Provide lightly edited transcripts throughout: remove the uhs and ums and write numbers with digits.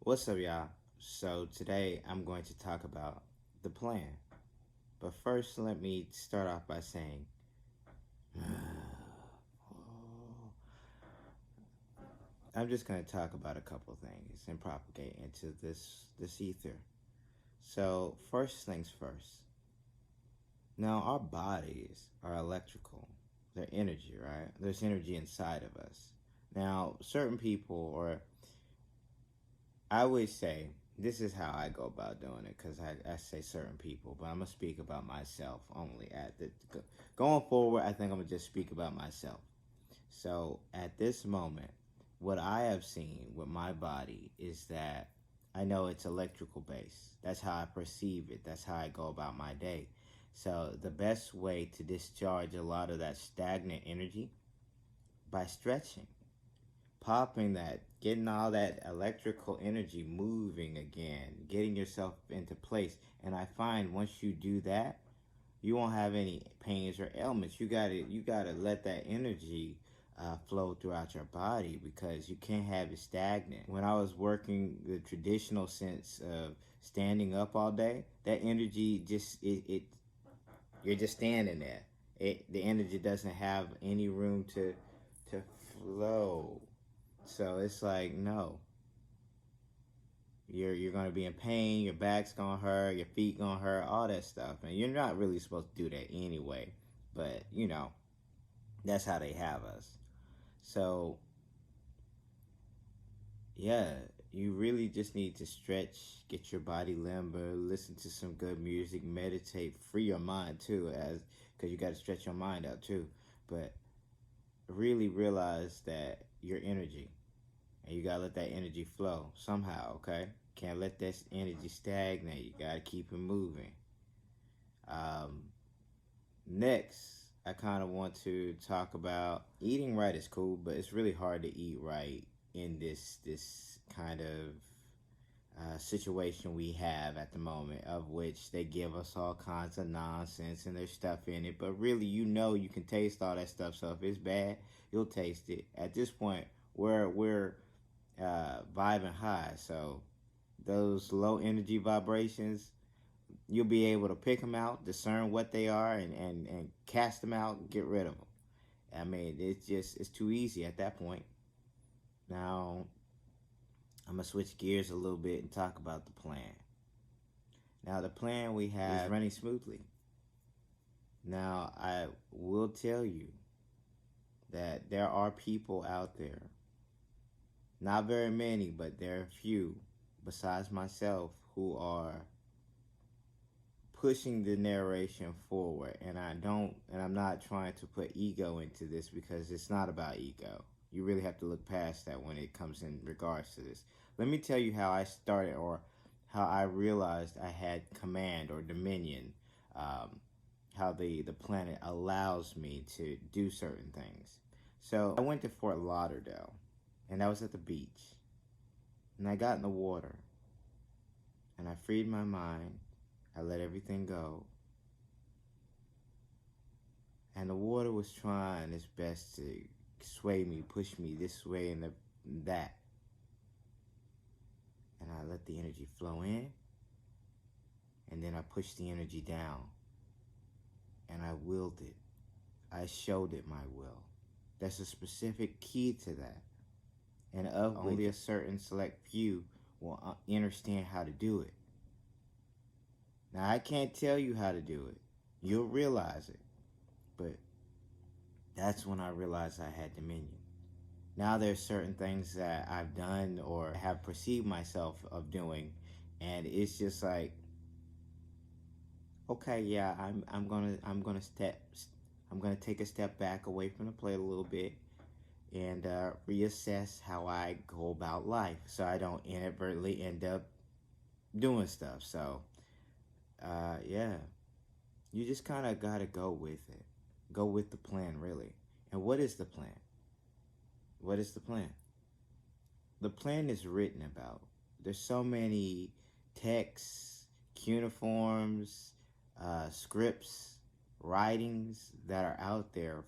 What's up, y'all? So, today I'm going to talk about the plan. But first, let me start off by saying, I'm just going to talk about a couple things and propagate into this ether. So, first things first. Now, our bodies are electrical. They're energy, right? There's energy inside of us. Now, certain people, or I would say, this is how I go about doing it, because I say certain people, but I'm going to speak about myself only. Going forward, I think I'm going to just speak about myself. So at this moment, what I have seen with my body is that I know it's electrical based. That's how I perceive it. That's how I go about my day. So the best way to discharge a lot of that stagnant energy by stretching, popping that, getting all that electrical energy moving again, getting yourself into place. And I find once you do that, you won't have any pains or ailments. You gotta let that energy flow throughout your body, because you can't have it stagnant. When I was working the traditional sense of standing up all day, that energy just it you're just standing there. The energy doesn't have any room to flow. So it's like, no, you're gonna be in pain, your back's gonna hurt, your feet gonna hurt, all that stuff, and you're not really supposed to do that anyway. But that's how they have us. So yeah, you really just need to stretch, get your body limber, listen to some good music, meditate, free your mind too, as because you got to stretch your mind out too. But really realize that your energy, and you gotta let that energy flow somehow. Okay, can't let that energy stagnate. You gotta keep it moving. um, Next, I kind of want to talk about eating right is cool, but it's really hard to eat right in this kind of situation we have at the moment, of which they give us all kinds of nonsense and there's stuff in it. But really, you can taste all that stuff. So if it's bad, you'll taste it. At this point, we're vibing high, so those low energy vibrations, you'll be able to pick them out, discern what they are, and cast them out and get rid of them. I mean, it's too easy at that point. Now, I'm going to switch gears a little bit and talk about the plan. Now, the plan we have is running smoothly. Now, I will tell you that there are people out there, not very many, but there are few, besides myself, who are pushing the narration forward. And I'm not trying to put ego into this, because it's not about ego. You really have to look past that when it comes in regards to this. Let me tell you how I started, or how I realized I had command or dominion, how the planet allows me to do certain things. So I went to Fort Lauderdale, and I was at the beach, and I got in the water, and I freed my mind. I let everything go. And the water was trying its best to sway me, push me this way and that. And I let the energy flow in, and then I pushed the energy down. And I willed it. I showed it my will. There's a specific key to that. And of only a certain select few will understand how to do it. Now, I can't tell you how to do it. You'll realize it. But that's when I realized I had dominion. Now there's certain things that I've done or have perceived myself of doing, and it's just like, okay, yeah, I'm gonna take a step back away from the plate a little bit, and reassess how I go about life, so I don't inadvertently end up doing stuff. So yeah, you just kind of gotta go with it, go with the plan, really. And what is the plan? What is the plan? The plan is written about. There's so many texts, cuneiforms, scripts, writings that are out there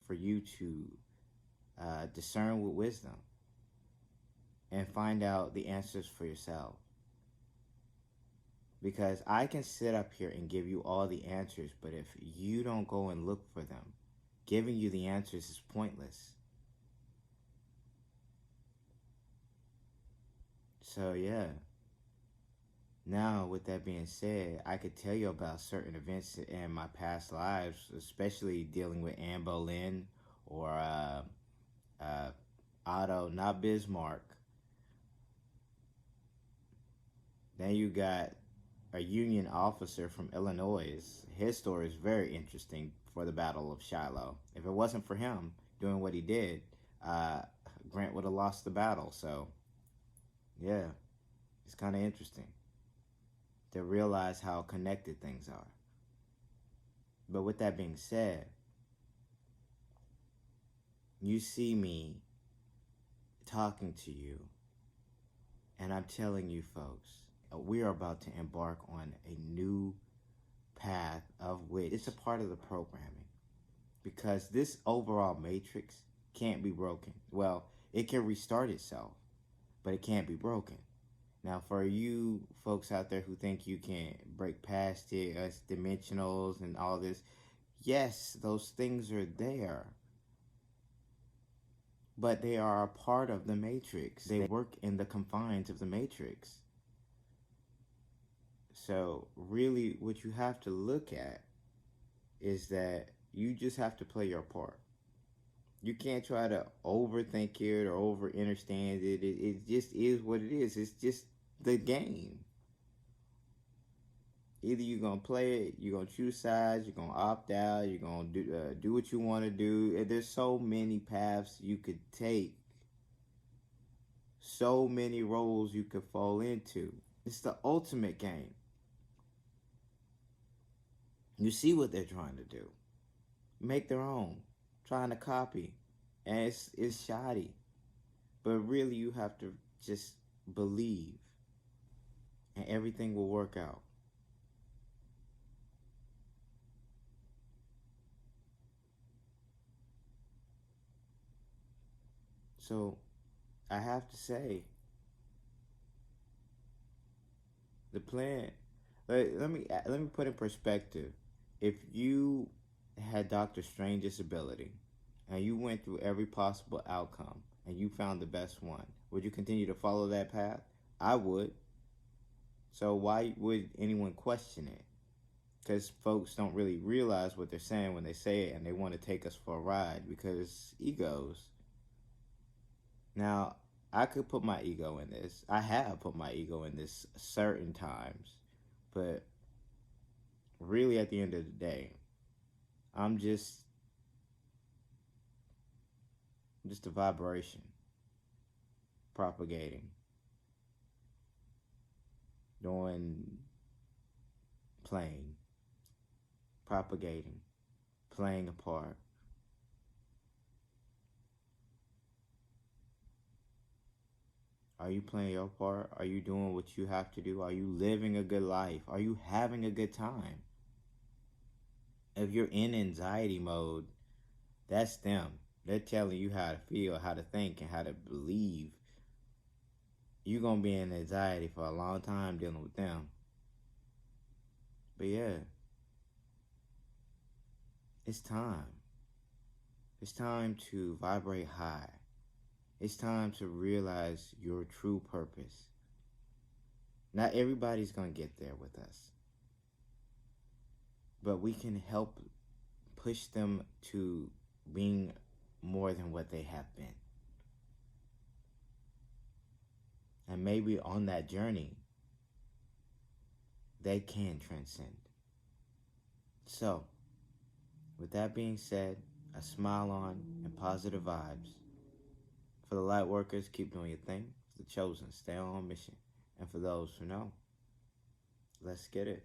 for you to discern with wisdom and find out the answers for yourself. Because I can sit up here and give you all the answers, but if you don't go and look for them, giving you the answers is pointless. So yeah. Now, with that being said, I could tell you about certain events in my past lives, especially dealing with Anne Boleyn or Otto, not Bismarck. Then you got a Union officer from Illinois. His story is very interesting for the Battle of Shiloh. If it wasn't for him doing what he did, Grant would have lost the battle. So, yeah, it's kind of interesting to realize how connected things are. But with that being said, you see me talking to you, and I'm telling you folks, we are about to embark on a new path of which it's a part of the programming, because this overall matrix can't be broken. Well, it can restart itself, but it can't be broken. Now, for you folks out there who think you can break past it, us dimensionals and all this, yes, those things are there. But they are a part of the matrix. They work in the confines of the matrix. So, really, what you have to look at is that you just have to play your part. You can't try to overthink it or over understand it. It just is what it is. It's just the game. Either you're gonna play it, you're gonna choose sides, you're gonna opt out, you're gonna do what you want to do. There's so many paths you could take, so many roles you could fall into. It's the ultimate game. You see what they're trying to do, make their own, trying to copy, and it's shoddy. But really, you have to just believe, and everything will work out. So, I have to say, the plan. Let me put in perspective. If you had Doctor Strange's ability, and you went through every possible outcome, and you found the best one, would you continue to follow that path? I would. So why would anyone question it? Because folks don't really realize what they're saying when they say it, and they want to take us for a ride because egos. Now, I could put my ego in this. I have put my ego in this certain times. But really, at the end of the day, I'm just a vibration propagating, playing, propagating, playing a part. Are you playing your part? Are you doing what you have to do? Are you living a good life? Are you having a good time? If you're in anxiety mode, that's them. They're telling you how to feel, how to think, and how to believe. You're going to be in anxiety for a long time dealing with them. But yeah, it's time. It's time to vibrate high. It's time to realize your true purpose. Not everybody's going to get there with us, but we can help push them to being more than what they have been. And maybe on that journey, they can transcend. So, with that being said, a smile on and positive vibes. For the light workers, keep doing your thing. For the chosen, stay on mission. And for those who know, let's get it.